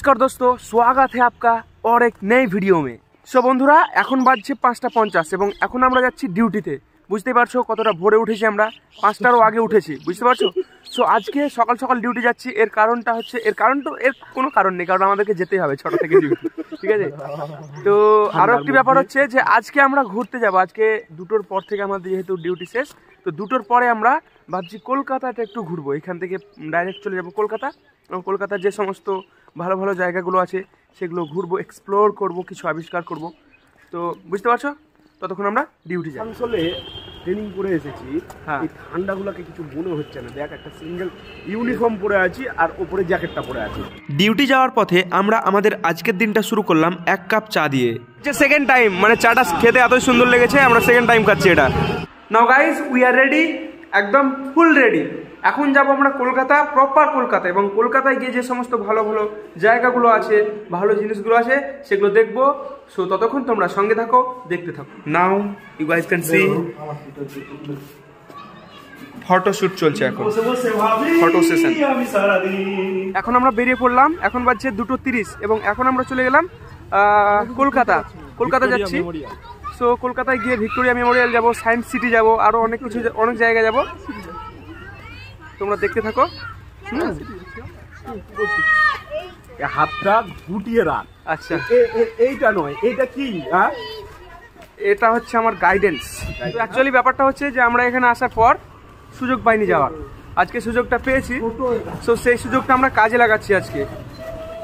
नमस्कार दोस्तों, स्वागत है आपका और एक नई वीडियो में। सो बंधुरा এখন বাজছে 5:50 এবং এখন আমরা যাচ্ছি ডিউটিতে। বুঝতে পারছো কতটা ভোরে উঠেছি আমরা, 5টারও আগে উঠেছি, বুঝতে পারছো। সো আজকে সকাল সকাল ডিউটি যাচ্ছি। এর কারণটা হচ্ছে, এর কোনো কারণ নেই, কারণ আমাদেরকে যেতেই হবে 6টা থেকে ডিউটি, ঠিক আছে। তো আরো একটি ব্যাপার হচ্ছে যে আজকে আমরা ঘুরতে যাব। আজকে 2টোর পর থেকে আমাদের যেহেতু ডিউটি শেষ, তো 2টোর পরে আমরা ভাবছি কলকাতাটা একটু ঘুরবো। এখান থেকে ডাইরেক্ট চলে যাব কলকাতা এবং কলকাতার যে সমস্ত ভালো ভালো জায়গাগুলো আছে সেগুলো ঘুরবো, এক্সপ্লোর করব, কিছু আবিষ্কার করব। তো বুঝতে পারছো, ততক্ষণ আমরা ডিউটি যাই। আসলে ট্রেনিং করে এসেছি, এই ঠান্ডাগুলোকে কিছু মনে হচ্ছে না। দেখ, একটা সিঙ্গেল ইউনিফর্ম পরে আছি আর ওপরে জ্যাকেটটা পরে আছি। ডিউটি যাওয়ার পথে আমরা আমাদের আজকের দিনটা শুরু করলাম 1 কাপ চা দিয়ে। যে সেকেন্ড টাইম, মানে চাটা খেতে এতই সুন্দর লেগেছে, আমরা সেকেন্ড টাইম খাচ্ছি এটা। নাও গাইস, উই আর রেডি, একদম ফুল রেডি। এখন যাব আমরা কলকাতা, প্রপার কলকাতা, এবং কলকাতায় গিয়ে যে সমস্ত ভালো ভালো জায়গাগুলো আছে, ভালো জিনিসগুলো আছে, সেগুলো দেখবো। সো ততক্ষণ তোমরা সঙ্গে থাকো, দেখতে থাকো। Now you guys can see photoshoot চলছে এখন, ফটো সেশন। এখন আমরা বেরিয়ে পড়লাম, এখন বাজছে 2:30 এবং এখন আমরা চলে গেলাম কলকাতা যাচ্ছি। সো কলকাতায় গিয়ে ভিক্টোরিয়া মেমোরিয়াল যাব, সায়েন্স সিটি যাব, আরো অনেক কিছু, অনেক জায়গায় যাব। তোমরা দেখতে থাকো। হাতটা গুটিয়ে রাখ। আচ্ছা, এইটা নয়, এইটা কি? এটা হচ্ছে আমার গাইডেন্স। অ্যাকচুয়ালি ব্যাপারটা হচ্ছে যে আমরা এখানে আসার পর সুযোগ পাইনি যাওয়ার, আজকে সুযোগটা পেয়েছি। সো সেই সুযোগটা আমরা কাজে লাগাচ্ছি আজকে।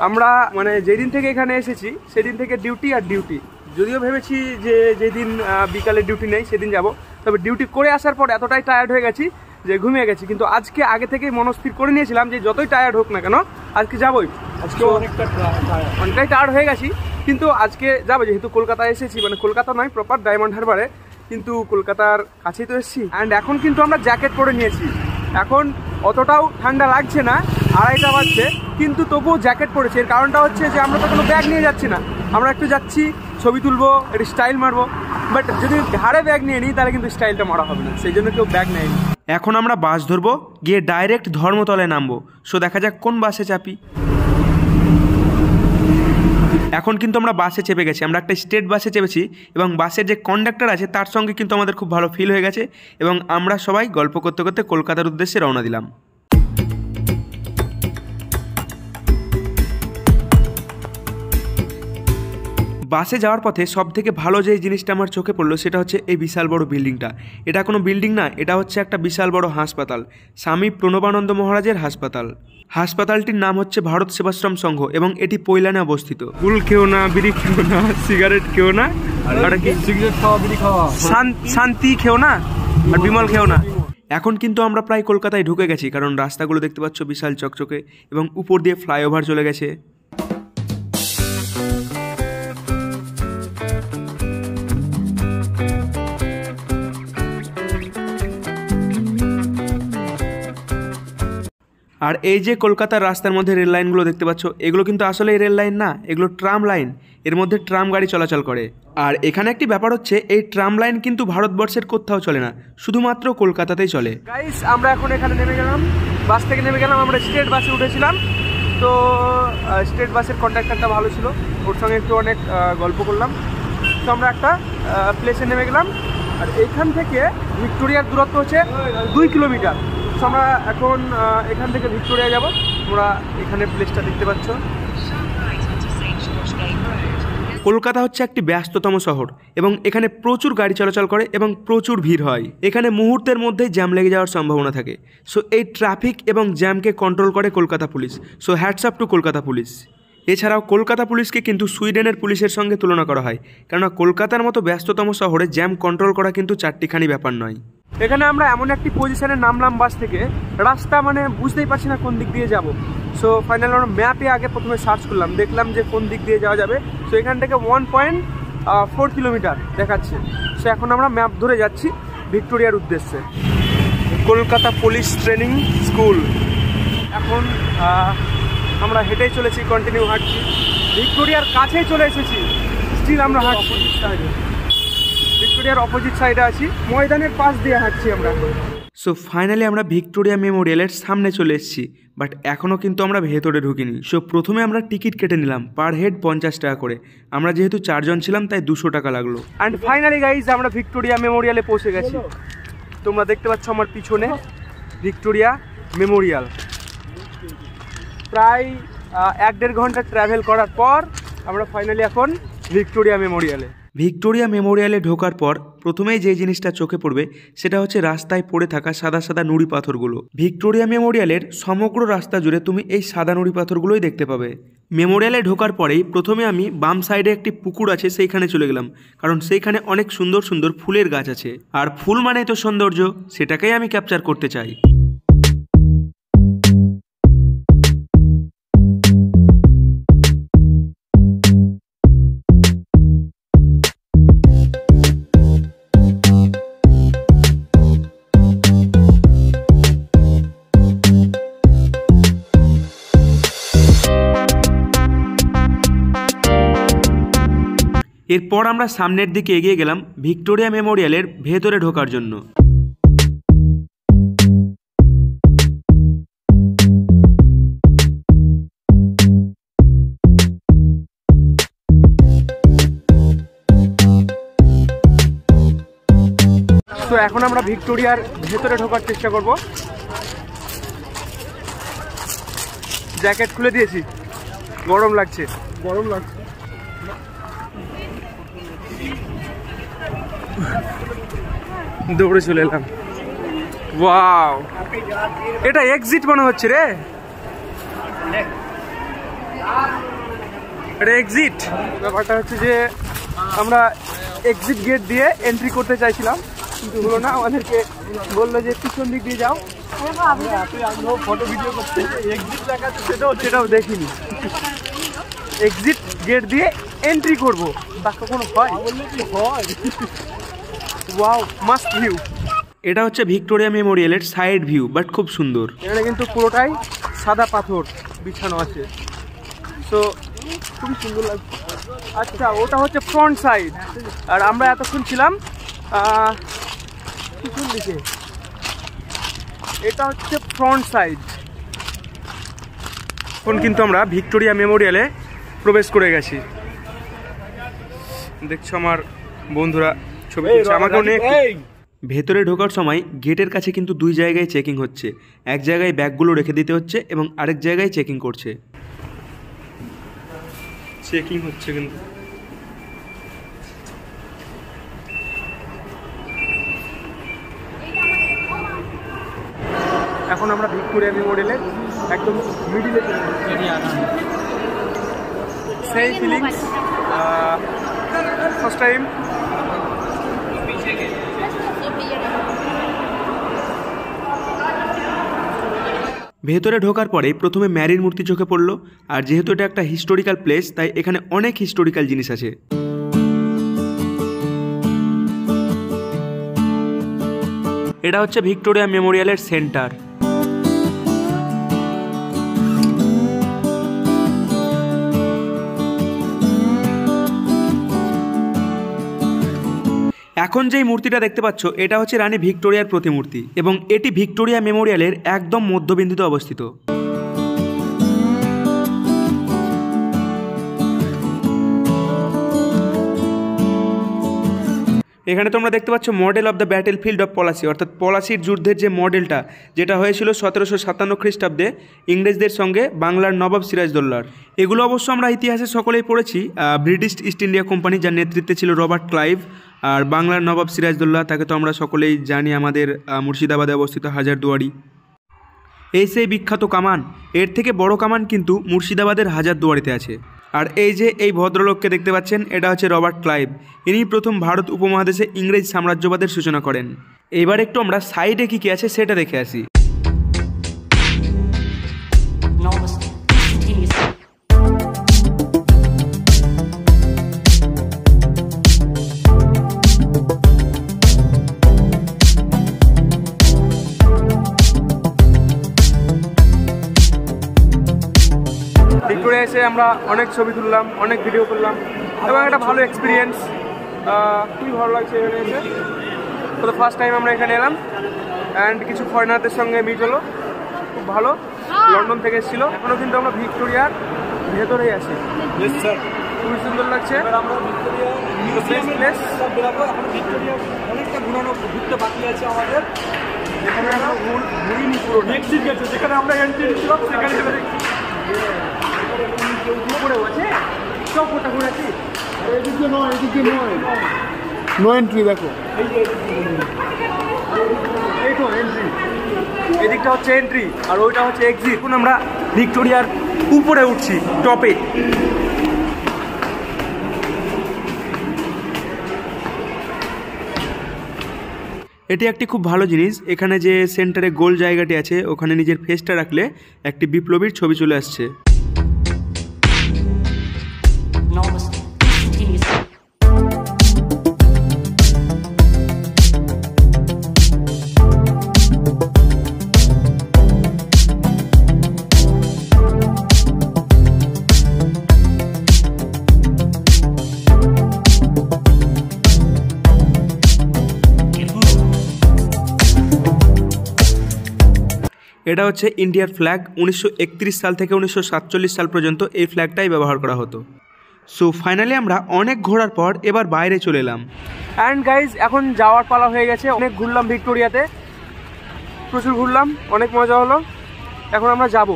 আমরা মানে যেদিন থেকে এখানে এসেছি সেদিন থেকে ডিউটি আর ডিউটি। যদিও ভেবেছি যে যেদিন বিকালে ডিউটি নেই সেদিন যাব, তবে ডিউটি করে আসার পর এতটাই টায়ার্ড হয়ে গেছি যে ঘুমিয়ে গেছি। কিন্তু আজকে আগে থেকেই মনস্থির করে নিয়েছিলাম যে যতই টায়ার্ড হোক না কেন আজকে যাবোই। আজকে অনেকটাই টায়ার্ড হয়ে গেছি, কিন্তু আজকে যাবো। যেহেতু কলকাতায় এসেছি, মানে কলকাতা নয়, প্রপার ডায়মন্ড হারবারে, কিন্তু কলকাতার কাছেই তো এসেছি। অ্যান্ড এখন কিন্তু আমরা জ্যাকেট পরে নিয়েছি। এখন অতটাও ঠান্ডা লাগছে না, 2:30 বাজছে, কিন্তু তবুও জ্যাকেট পরেছি। এর কারণটা হচ্ছে যে আমরা তো কোনো ব্যাগ নিয়ে যাচ্ছি না, আমরা একটু যাচ্ছি, ছবি তুলবো, একটু স্টাইল মারবো। বাট যদি ঘাড়ে ব্যাগ নিয়ে নিই তাহলে কিন্তু স্টাইলটা মারা হবে না, সেই জন্য কেউ ব্যাগ নেয়নি। এখন আমরা বাস ধরবো, গিয়ে ডাইরেক্ট ধর্মতলায় নামবো। সো দেখা যাক কোন বাসে চাপি। এখন কিন্তু আমরা বাসে চেপে গেছি, আমরা একটা স্টেট বাসে চেপেছি এবং বাসের যে কন্ডাক্টর আছে তার সঙ্গে কিন্তু আমাদের খুব ভালো ফিল হয়ে গেছে এবং আমরা সবাই গল্প করতে করতে কলকাতার উদ্দেশ্যে রওনা দিলাম। বাসে যাওয়ার পথে সব থেকে ভালো যে জিনিসটা আমার চোখে পড়লো সেটা হচ্ছে এই বিশাল বড় বিল্ডিংটা। এটা কোনো বিল্ডিং না, এটা হচ্ছে একটা বিশাল বড় হাসপাতাল, স্বামী প্রণবানন্দ মহারাজের হাসপাতাল। হাসপাতালটির নাম হচ্ছে ভারত সেবাশ্রম সংঘ এবং এটি পৈলানে অবস্থিত। গুল খেও না, বিড়ি খেও না, সিগারেট খেও না, আর কি সিগারেট খাওয়া, বিড়ি খাওয়া, শান্তি খেও না, আর বিমল খেও না। এখন কিন্তু আমরা প্রায় কলকাতায় ঢুকে গেছি, কারণ রাস্তাগুলো দেখতে পাচ্ছ বিশাল চকচকে এবং উপর দিয়ে ফ্লাইওভার চলে গেছে। আর এই যে কলকাতার রাস্তার মধ্যে রেল লাইনগুলো দেখতে পাচ্ছ, এগুলো কিন্তু আসলে রেল লাইন না, এগুলো ট্রাম লাইন। এর মধ্যে ট্রাম গাড়ি চলাচল করে। আর এখানে একটি ব্যাপার হচ্ছে, এই ট্রাম লাইন কিন্তু ভারতবর্ষের কোথাও চলে না, শুধুমাত্র কলকাতাতেই চলে। গাইস, আমরা এখন এখানে নেমে গেলাম, বাস থেকে নেমে গেলাম। আমরা স্টেট বাসে উঠেছিলাম। তো স্টেট বাসের কন্ডাক্টরটা ভালো ছিল, ওর সঙ্গে একটু অনেক গল্প করলাম। তো আমরা একটা প্লেসে নেমে গেলাম। আর এইখান থেকে ভিক্টোরিয়ার দূরত্ব হচ্ছে 2 কিলোমিটার। আমরা এখন এখান থেকে ভিক্টোরিয়া যাব। তোমরা এখানে প্লেসটা দেখতে পাচ্ছ। কলকাতা হচ্ছে একটি ব্যস্ততম শহর এবং এখানে প্রচুর গাড়ি চলাচল করে এবং প্রচুর ভিড় হয়। এখানে মুহূর্তের মধ্যেই জ্যাম লেগে যাওয়ার সম্ভাবনা থাকে। সো এই ট্রাফিক এবং জ্যামকে কন্ট্রোল করে Kolkata police. So hats up to Kolkata police. এছাড়াও কলকাতা পুলিশকে কিন্তু সুইডেনের পুলিশের সঙ্গে তুলনা করা হয়, কেননা কলকাতার মতো ব্যস্ততম শহরে জ্যাম কন্ট্রোল করা কিন্তু চারটিখানি ব্যাপার নয়। এখানে আমরা এমন একটি পজিশনে নামলাম বাস থেকে, রাস্তা মানে বুঝতেই পারছি না কোন দিক দিয়ে যাব। সো ফাইনালি আমরা ম্যাপে আগে প্রথমে সার্চ করলাম, দেখলাম যে কোন দিক দিয়ে যাওয়া যাবে। সো এখান থেকে 1.4 কিলোমিটার দেখাচ্ছে। সো এখন আমরা ম্যাপ ধরে যাচ্ছি ভিক্টোরিয়ার উদ্দেশ্যে। Kolkata police training school. এখন আমরা হেঁটেই চলেছি, কন্টিনিউ হাঁটছি, ভিক্টোরিয়ার কাছেই চলে এসেছি। স্টিল আমরা হাঁটছি, ভিক্টোরিয়ার অপোজিট সাইডে আছি, ময়দানের পাশ দিয়ে হাঁটছি আমরা। সো ফাইনালি আমরা ভিক্টোরিয়া মেমোরিয়ালের সামনে চলে এসেছি, বাট এখনও কিন্তু আমরা ভেতরে ঢুকিনি। সো প্রথমে আমরা টিকিট কেটে নিলাম, পার হেড 50 টাকা করে। আমরা যেহেতু 4 জন ছিলাম তাই 200 টাকা লাগলো। অ্যান্ড ফাইনালি গাইজ আমরা ভিক্টোরিয়া মেমোরিয়ালে পৌঁছে গেছি। তোমরা দেখতে পাচ্ছ আমার পিছনে ভিক্টোরিয়া মেমোরিয়াল। প্রায় 1-1.5 ঘন্টা ট্রাভেল করার পর আমরা ফাইনালি এখন ভিক্টোরিয়া মেমোরিয়ালে। ভিক্টোরিয়া মেমোরিয়ালে ঢোকার পর প্রথমেই যে জিনিসটা চোখে পড়বে সেটা হচ্ছে রাস্তায় পড়ে থাকা সাদা সাদা নুড়ি পাথরগুলো। ভিক্টোরিয়া মেমোরিয়ালের সমগ্র রাস্তা জুড়ে তুমি এই সাদা নুড়ি পাথরগুলোই দেখতে পাবে। মেমোরিয়ালে ঢোকার পরেই প্রথমে আমি বাম সাইডে একটি পুকুর আছে সেইখানে চলে গেলাম, কারণ সেইখানে অনেক সুন্দর সুন্দর ফুলের গাছ আছে, আর ফুল মানে তো সৌন্দর্য, সেটাকেই আমি ক্যাপচার করতে চাই। এরপর আমরা সামনের দিকে এগিয়ে গেলাম ভিক্টোরিয়া মেমোরিয়ালের ভেতরে ঢোকার জন্য। তো এখন আমরা ভিক্টোরিয়ার ভেতরে ঢোকার চেষ্টা করব। জ্যাকেট খুলে দিয়েছি, গরম লাগছে। দৌড়ে চলে এলাম। ওয়াও, এটা এক্সিট মনে হচ্ছে রে, এটা এক্সিট। ব্যাপারটা হচ্ছে যে আমরা এক্সিট গেট দিয়ে এন্ট্রি করতে চাইছিলাম, কিন্তু হলো না। আমাদেরকে বললো যে পিছন দিক দিয়ে যাও। ফটো ভিডিও করতে এক্সিট দেখাচ্ছে, সেটাও দেখিনি। এক্সিট গেট দিয়ে এন্ট্রি করবো, তা কখনো হয়? Wow, must view. এটা হচ্ছে ভিক্টোরিয়া মেমোরিয়ালের সাইড ভিউ, বাট খুব সুন্দর। এখানে কিন্তু পুরোটাই সাদা পাথর বিছানো আছে, সো খুবই সুন্দর লাগছে। আচ্ছা, ওটা হচ্ছে ফ্রন্ট সাইড, আর আমরা এতক্ষণ ছিলাম পিছন দিকে। এটা হচ্ছে ফ্রন্ট সাইড। এখন কিন্তু আমরা ভিক্টোরিয়া মেমোরিয়ালে প্রবেশ করে গেছি। দেখছো আমার বন্ধুরা ছবি তুলছে, আমাকে অনেক। ভেতরে ঢোকার সময় গেটের কাছে কিন্তু 2 জায়গায় চেকিং হচ্ছে। এক জায়গায় ব্যাগগুলো রেখে দিতে হচ্ছে এবং আরেক জায়গায় চেকিং করছে। চেকিং হচ্ছে কিন্তু। এখন আমরা ভিক্টোরিয়া মেমোরিয়ালের একদম মিডিলে চলে এসেছি। সেই ফিলিংস ফার্স্ট টাইম। ভেতরে ঢোকার পরে প্রথমে ম্যারির মূর্তি চোখে পড়লো, আর যেহেতু এটা একটা হিস্টোরিক্যাল প্লেস তাই এখানে অনেক হিস্টোরিক্যাল জিনিস আছে। এটা হচ্ছে ভিক্টোরিয়া মেমোরিয়ালের সেন্টার। এখন যেই মূর্তিটা দেখতে পাচ্ছ এটা হচ্ছে রানী ভিক্টোরিয়ার প্রতিমূর্তি, এবং এটি ভিক্টোরিয়া মেমোরিয়ালের একদম মধ্যবিন্দুতে অবস্থিত। এখানে তোমরা দেখতে পাচ্ছ model of the battle field of Palashi, অর্থাৎ পলাশির যুদ্ধের যে মডেলটা, যেটা হয়েছিল 1757 খ্রিস্টাব্দে ইংরেজদের সঙ্গে বাংলার নবাব সিরাজদৌল্লার। এগুলো অবশ্য আমরা ইতিহাসে সকলেই পড়েছি। ব্রিটিশ ইস্ট ইন্ডিয়া কোম্পানি, যার নেতৃত্বে ছিল রবার্ট ক্লাইভ, আর বাংলার নবাব সিরাজদৌল্লা, তাকে তো আমরা সকলেই জানি আমাদের মুর্শিদাবাদে অবস্থিত হাজারদুয়ারি। এই সেই বিখ্যাত কামান। এর থেকে বড় কামান কিন্তু মুর্শিদাবাদের হাজারদুয়ারিতে আছে। আর এই যে এই ভদ্রলোককে দেখতে পাচ্ছেন, এটা হচ্ছে রবার্ট ক্লাইভ। ইনি প্রথম ভারত উপমহাদেশে ইংরেজ সাম্রাজ্যবাদের সূচনা করেন। এবার একটু আমরা সাইডে কী কী আছে সেটা দেখে আসি। ভিক্টোরিয়া এসে আমরা অনেক ছবি তুললাম, অনেক ভিডিও করলাম, এবং একটা ভালো এক্সপিরিয়েন্স। খুবই ভালো লাগছে এখানে এসে। তো ফার্স্ট টাইম আমরা এখানে এলাম, অ্যান্ড কিছু ফরেনারদের সঙ্গে মিট হলো, খুব ভালো। লন্ডন থেকে এসেছিল। এখনও কিন্তু আমরা ভিক্টোরিয়ার ভেতরেই আছি। খুবই সুন্দর লাগছে। অনেকটা ঘুরতে বাকি আছে আমাদের, যেখানে আমরা ঘুরিনি পুরো। যেখানে আমরা এন্ট্রি ছিলাম সেখানে সব কোটা ঘুরেছি। এদিকে নয়, এদিকে নয়, নো এন্ট্রি। দেখো এই তো এন্ট্রি, এদিকটা হচ্ছে এন্ট্রি আর ওইটা হচ্ছে এক্সিট। এখন আমরা ভিক্টোরিয়ার উপরে উঠছি, টপে। এটি একটি খুব ভালো জিনিস। এখানে যে সেন্টারে গোল জায়গাটি আছে ওখানে নিজের ফেসটা রাখলে একটি বিপ্লবীর ছবি চলে আসছে। এটা হচ্ছে ইন্ডিয়ার ফ্ল্যাগ। 1931 সাল থেকে 1947 সাল পর্যন্ত এই ফ্ল্যাগটাই ব্যবহার করা হতো। সো ফাইনালি আমরা অনেক ঘোরার পর এবার বাইরে চলে এলাম। অ্যান্ড গাইজ এখন যাওয়ার পালা হয়ে গেছে। অনেক ঘুরলাম ভিক্টোরিয়াতে, প্রচুর ঘুরলাম, অনেক মজা হলো। এখন আমরা যাব।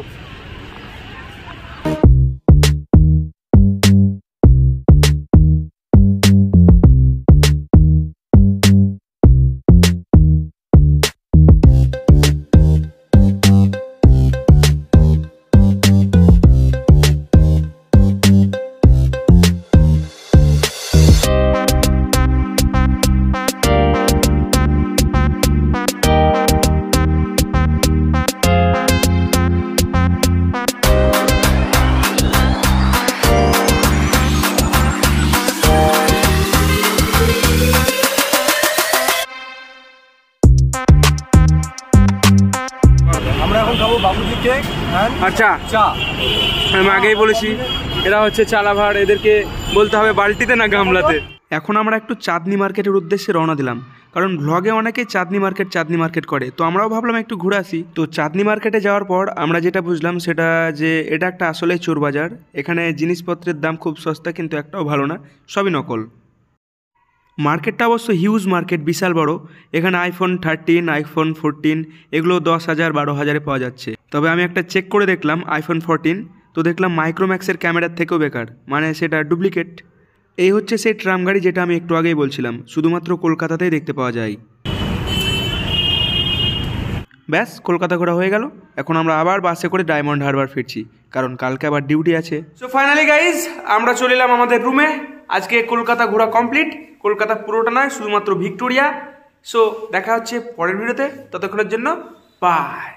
আচ্ছা, আমি আগেই বলেছি এরা হচ্ছে চালাভার, এদেরকে বলতে হবে বালতিতে না গামলাতে। এখন আমরা একটু চাঁদনি মার্কেটের উদ্দেশ্যে রওনা দিলাম, কারণ ব্লগে অনেকেই চাঁদনি মার্কেট করে, তো আমরাও ভাবলাম একটু ঘুরে আসি। তো চাঁদনি মার্কেটে যাওয়ার পর আমরা যেটা বুঝলাম সেটা যে এটা একটা আসলে চোর বাজার। এখানে জিনিসপত্রের দাম খুব সস্তা, কিন্তু একটাও ভালো না, সবই নকল। মার্কেটটা অবশ্য হিউজ মার্কেট, বিশাল বড়। এখানে আইফোন 13, আইফোন 14 এগুলো 10,000 12,000-এ পাওয়া যাচ্ছে। তবে আমি একটা চেক করে দেখলাম আইফোন 14, তো দেখলাম মাইক্রোম্যাক্সের ক্যামেরার থেকেও বেকার, মানে সেটা ডুপ্লিকেট। এই হচ্ছে সেই ট্রাম গাড়ি যেটা আমি একটু আগেই বলছিলাম, শুধুমাত্র কলকাতাতেই দেখতে পাওয়া যায়। ব্যাস, কলকাতা ঘোরা হয়ে গেল। এখন আমরা আবার বাসে করে ডায়মন্ড হারবার ফিরছি, কারণ কালকে আবার ডিউটি আছে। সো ফাইনালি গাইজ আমরা চলে এলাম আমাদের রুমে। আজকে কলকাতা ঘোরা কমপ্লিট। কলকাতা পুরোটা নয়, শুধুমাত্র ভিক্টোরিয়া। সো দেখা হচ্ছে পরের ভিডিওতে, ততক্ষণের জন্য বাই।